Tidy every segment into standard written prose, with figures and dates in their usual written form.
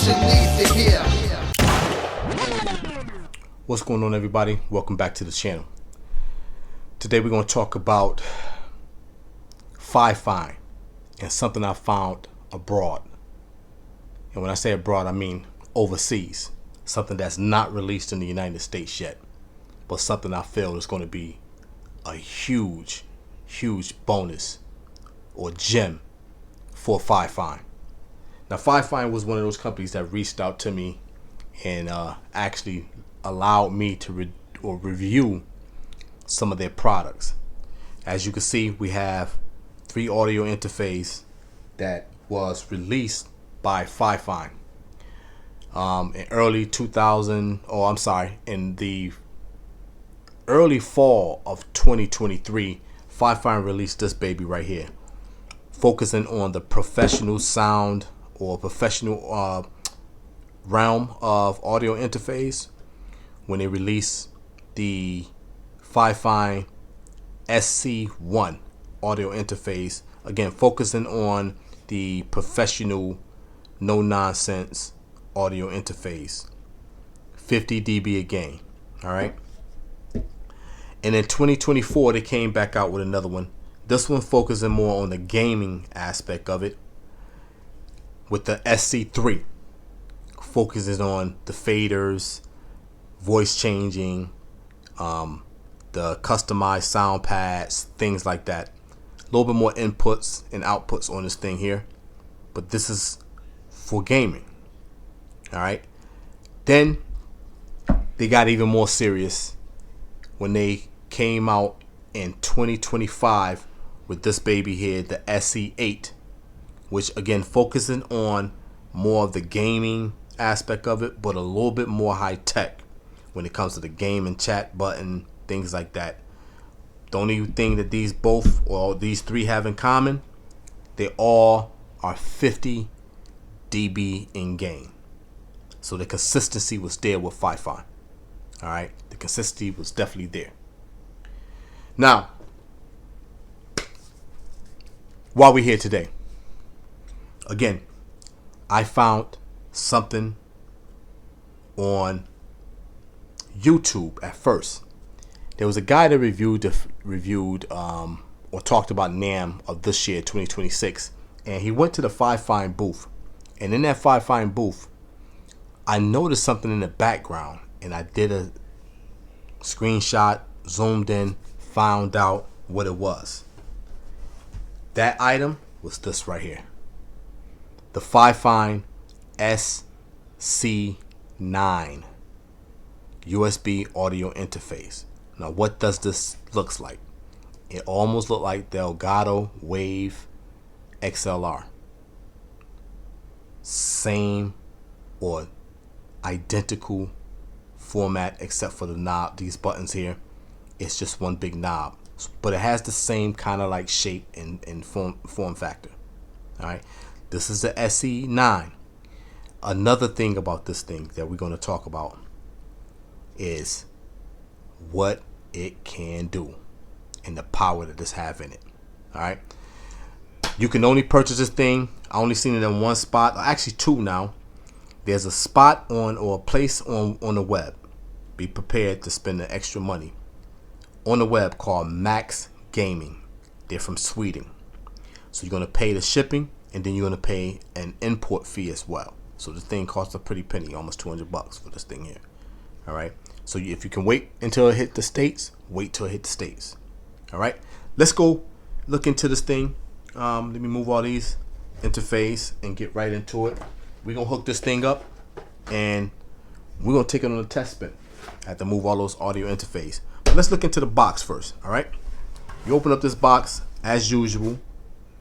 should need to hear. What's going on, everybody? Welcome back to the channel. Today we're going to talk about Fifine and something I found abroad. And when I say abroad, I mean overseas. Something that's not released in the United States yet, but something I feel is going to be a huge bonus or gem for Fifine. Now, Fifine was one of those companies that reached out to me and actually allowed me to review some of their products. As you can see, we have 3 audio interface that was released by Fifine in early 2000. In the early fall of 2023, Fifine released this baby right here, focusing on the professional sound or professional realm of audio interface. When they released the Fifine SC9 audio interface, again focusing on the professional, no nonsense audio interface, 50 dB a gain. All right. And in 2024, they came back out with another one. This one focusing more on the gaming aspect of it, with the SC3 focuses on the faders, voice changing, the customized sound pads, things like that. A little bit more inputs and outputs on this thing here, but this is for gaming. All right. Then they got even more serious when they came out in 2025 with this baby here, the SC8, which again focusing on more of the gaming aspect of it, but a little bit more high tech when it comes to the game and chat button, things like that. The only thing that these 3 have in common, they all are 50 dB in gain. So the consistency was there with Fifine. All right, the consistency was definitely there. Now, while we're here today, again, I found something on YouTube at first. There was a guy that reviewed or talked about NAMM of this year, 2026, and he went to the Fifine booth. And in that Fifine booth, I noticed something in the background, and I did a screenshot, zoomed in, found out what it was. That item was this right here, the Fifine SC9 USB audio interface. Now, what does this looks like? It almost looked like the Elgato Wave XLR. Same or identical format except for the knob, these buttons here. It's just one big knob, but it has the same kind of like shape and form factor. All right, this is the SC9. Another thing about this thing that we're going to talk about is what it can do and the power that this have in it. All right, you can only purchase this thing. I only seen it in one spot, actually 2 now. There's a spot on or a place on the web. Be prepared to spend the extra money on the web called Max Gaming. They're from Sweden. So you're going to pay the shipping, and then you're going to pay an import fee as well. So the thing costs a pretty penny, almost $200 for this thing here. All right. So if you can wait until it hit the States, wait till it hit the States. All right. Let's go look into this thing. Let me move all these interface and get right into it. We're going to hook this thing up, and we're going to take it on a test spin. I have to move all those audio interface. But let's look into the box first. All right. You open up this box as usual.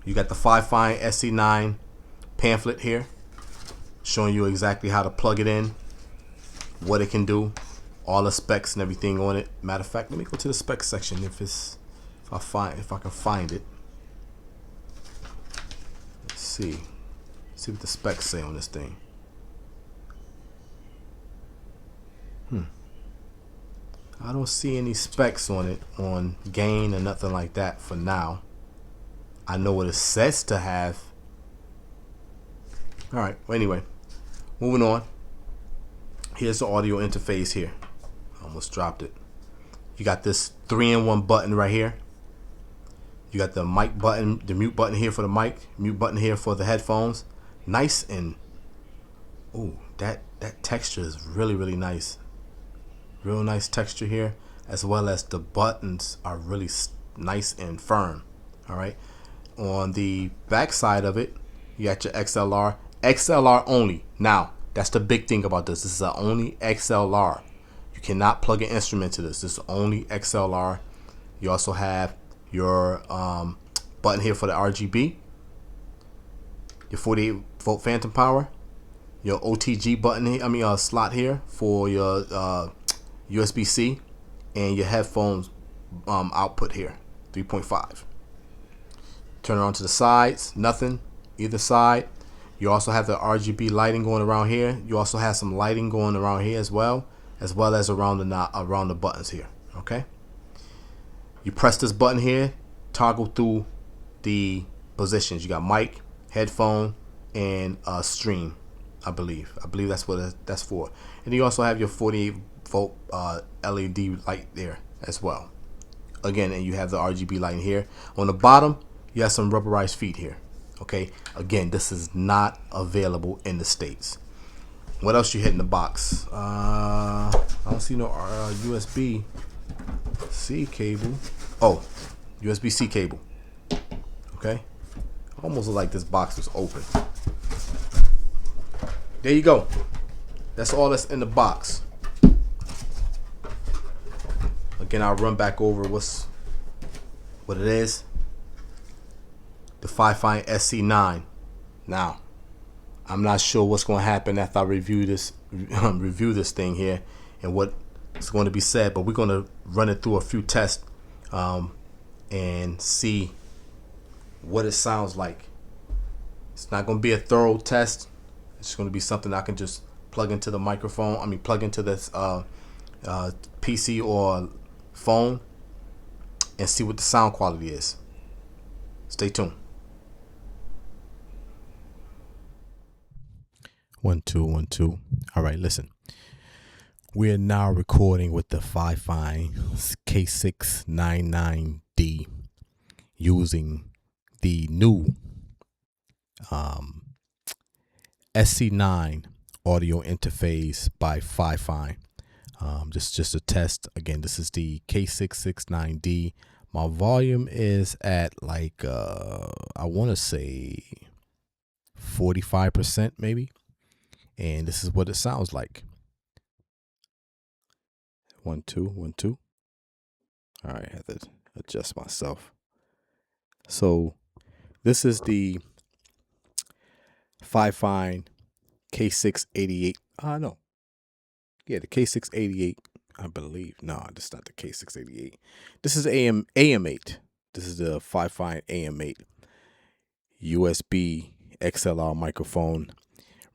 You got the Fifine SC9 pamphlet here, showing you exactly how to plug it in, what it can do, all the specs and everything on it. Matter of fact, let me go to the specs section if I can find it. Let's see what the specs say on this thing. I don't see any specs on it on gain or nothing like that for now. I know what it says to have. All right. Well, anyway, moving on. Here's the audio interface here. Almost dropped it. You got this 3-in-1 button right here. You got the mic button, the mute button here for the mic, mute button here for the headphones. Nice, and ooh, that texture is really nice. Real nice texture here, as well as the buttons are really nice and firm. All right. On the back side of it, you got your XLR only. Now, that's the big thing about this. This is only XLR. You cannot plug an instrument to this. This is only XLR. You also have your button here for the RGB, your 48-volt phantom power, your OTG button here, slot here for your USB-C, and your headphones output here, 3.5. Turn it on to the sides, nothing either side. You also have the RGB lighting going around here. You also have some lighting going around here as well as around the buttons here. Okay. You press this button here, toggle through the positions. You got mic, headphone, and stream. I believe that's what that's for. And you also have your 48-volt LED light there as well. Again, and you have the RGB lighting here. On the bottom, you have some rubberized feet here. Okay. Again, this is not available in the States. What else you hit in the box? I don't see no USB-C cable. Oh, USB-C cable. Okay. Almost like this box was open. There you go. That's all that's in the box. Again, I'll run back over what it is. The Fifine SC9. Now, I'm not sure what's going to happen after I review this thing here and what is going to be said, but we're going to run it through a few tests and see what it sounds like. It's not going to be a thorough test. It's going to be something I can just plug into the microphone. Plug into this PC or phone and see what the sound quality is. Stay tuned. 1 2 1 2. All right, listen. We are now recording with the Fifine K699D using the new SC9 audio interface by Fifine. Just a test. Again, this is the K669D. My volume is at like I want to say 45% maybe, and this is what it sounds like. 1 2 1 2. All right, I have to adjust myself. So this is the Fifine K688. No. Yeah, the K688, I believe. No, this is not the K688. This is AM8. This is the Fifine AM8 USB XLR microphone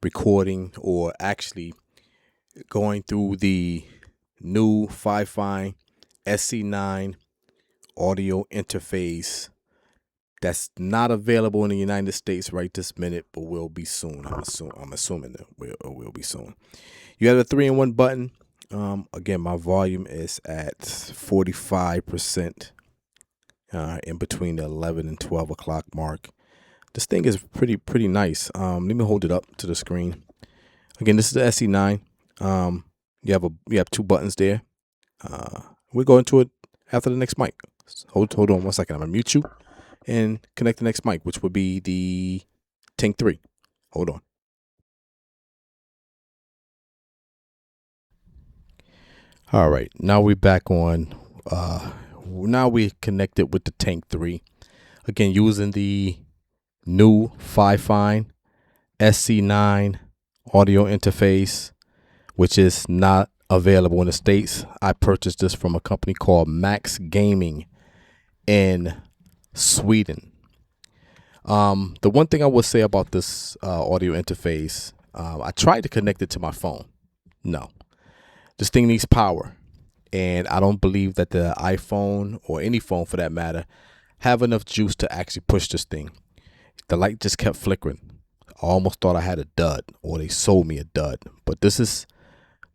recording, or actually going through the new Fifine SC9 audio interface that's not available in the United States right this minute, but will be soon. I'm assuming that will be soon. You have a 3-in-1 button. Again, my volume is at 45%, in between the 11 and 12 o'clock mark. This thing is pretty nice. Let me hold it up to the screen. Again, this is the SC9. You have 2 buttons there. We'll go into it after the next mic. Hold on 1 second. I'm gonna mute you and connect the next mic, which would be the Tank 3. Hold on. All right, now we're back on. Now we're connected with the Tank 3. Again, using the new Fifine SC9 audio interface, which is not available in the States. I purchased this from a company called Max Gaming in Sweden. The one thing I would say about this audio interface, I tried to connect it to my phone. No, this thing needs power, and I don't believe that the iPhone, or any phone for that matter, have enough juice to actually push this thing. The light just kept flickering I almost thought I had a dud, or they sold me a dud. But this is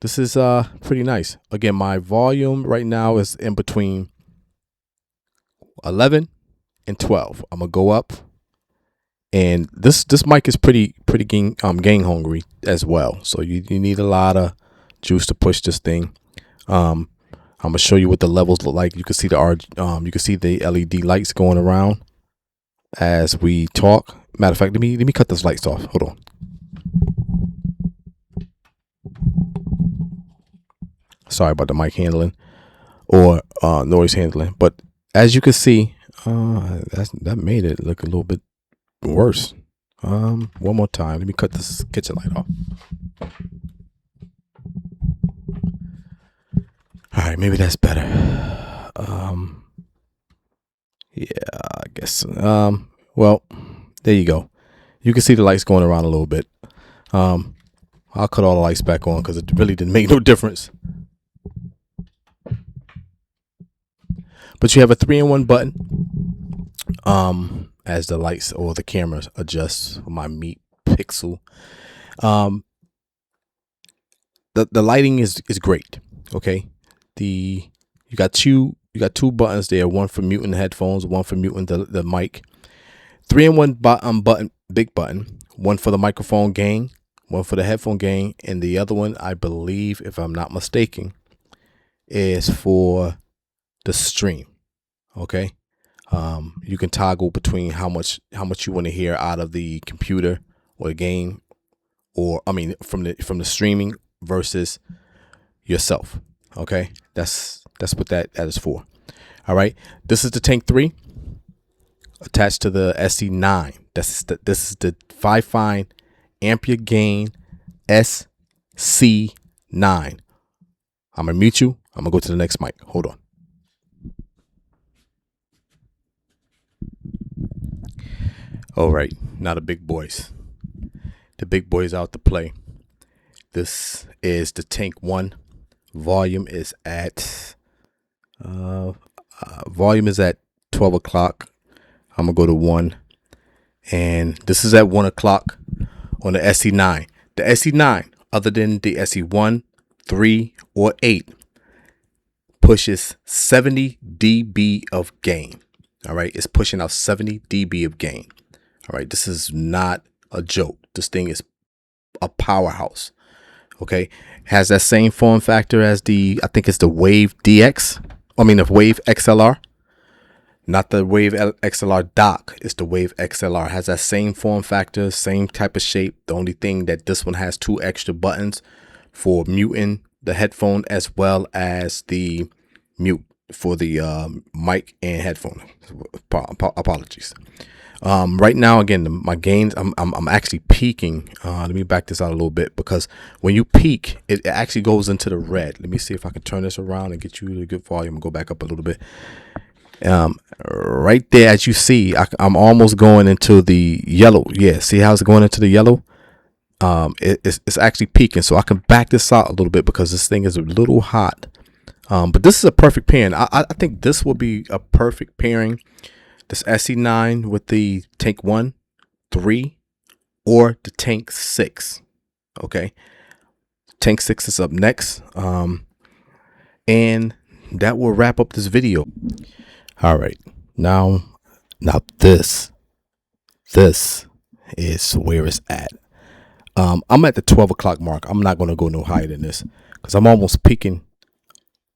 pretty nice. Again, my volume right now is in between 11 and 12. I'm gonna go up, and this mic is pretty gain hungry as well. So you need a lot of juice to push this thing. I'm gonna show you what the levels look like. You can see you can see the LED lights going around as we talk. Matter of fact, let me cut those lights off. Hold on. Sorry about the mic handling or noise handling, but as you can see, that made it look a little bit worse. One more time. Let me cut this kitchen light off. All right, maybe that's better. Yeah, I guess. Well, there you go. You can see the lights going around a little bit. I'll cut all the lights back on because it really didn't make no difference. But you have a 3-in-1 button. As the lights or the cameras adjust for my Meet Pixel. The lighting is great. Okay. You got two buttons there, one for muting the headphones, one for muting the mic. 3-in-1 button, big button, one for the microphone gain, one for the headphone gain, and the other one, I believe, if I'm not mistaken, is for the stream. Okay. You can toggle between how much you want to hear out of the computer or the game, or I mean from the streaming versus yourself. Okay, that's what that is for. All right, this is the Tank 3 attached to the SC9. This is the Fifine AmpliGame SC9. I'm gonna mute you. I'm gonna go to the next mic. Hold on. All right, now the big boys. The big boys out to play. This is the Tank 1. Volume is at 12 o'clock. I'm gonna go to 1, and this is at 1 o'clock on the SC9. The SC9, other than the SC1, 3, or 8, pushes 70 dB of gain. All right, it's pushing out 70 dB of gain. All right, this is not a joke. This thing is a powerhouse. Okay, has that same form factor as I think it's the Wave DX. I mean, the Wave XLR, not the Wave XLR dock. It's the Wave XLR. Has that same form factor, same type of shape. The only thing that this one has 2 extra buttons for muting the headphone as well as the mute for the mic and headphone. Apologies. Right now, again, my gains, I'm actually peaking. Let me back this out a little bit, because when you peak, it actually goes into the red. Let me see if I can turn this around and get you the good volume and go back up a little bit. Right there, as you see, I'm almost going into the yellow. Yeah, see how it's going into the yellow? It's actually peaking, so I can back this out a little bit because this thing is a little hot. But this is a perfect pairing. I think this will be a perfect pairing. This SC9 with the Tank 1, 3, or the Tank 6. Okay, Tank 6 is up next. And that will wrap up this video. All right, now this is where it's at. I'm at the 12 o'clock mark. I'm not gonna go no higher than this because I'm almost peaking.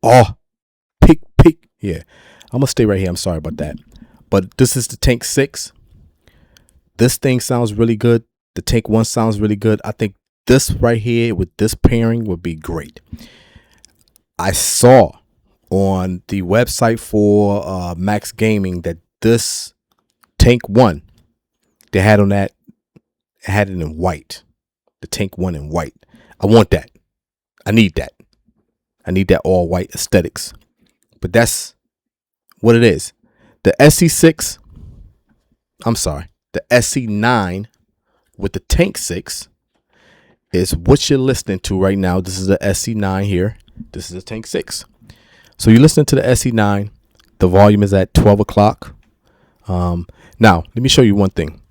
Oh, peak. Yeah, I'm gonna stay right here. I'm sorry about that. But this is the Tank 6. This thing sounds really good. The Tank 1 sounds really good. I think this right here with this pairing would be great. I saw on the website for Max Gaming that this Tank 1, they had on that, had it in white. The Tank 1 in white. I want that. I need that. I need that all white aesthetics. But that's what it is. The SC6, I'm sorry, the SC9 with the Tank 6 is what you're listening to right now. This is the SC9 here. This is the Tank 6. So you listen to the SC9. The volume is at 12 o'clock. Now, let me show you one thing.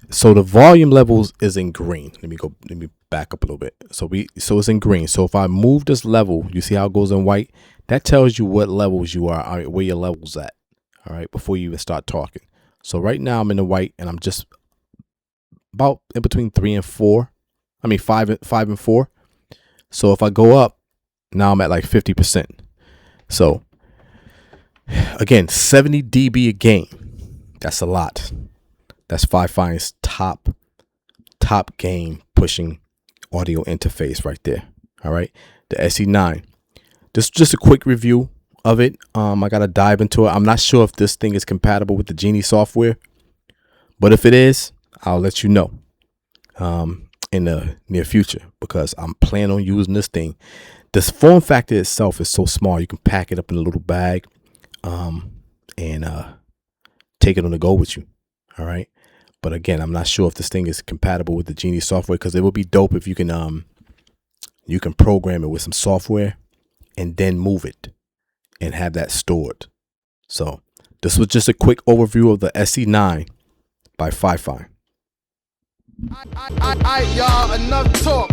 So the volume levels is in green. Let me back up a little bit. So it's in green. So if I move this level, you see how it goes in white? That tells you what levels you are, where your level's at. All right, before you even start talking. So right now I'm in the white, and I'm just about in between 3 and 4. I mean 5 and 4. So if I go up, now I'm at like 50%. So again, 70 dB a gain. That's a lot. That's Fifine's top gain pushing audio interface right there. All right, the SC9. This is just a quick review of it. I gotta dive into it. I'm not sure if this thing is compatible with the Genie software, but if it is, I'll let you know in the near future, because I'm planning on using this thing. This form factor itself is so small, you can pack it up in a little bag and take it on the go with you. All right, but again, I'm not sure if this thing is compatible with the Genie software, because it would be dope if you can program it with some software and then move it and have that stored. So this was just a quick overview of the SC9 by Fifine. Y'all, enough talk.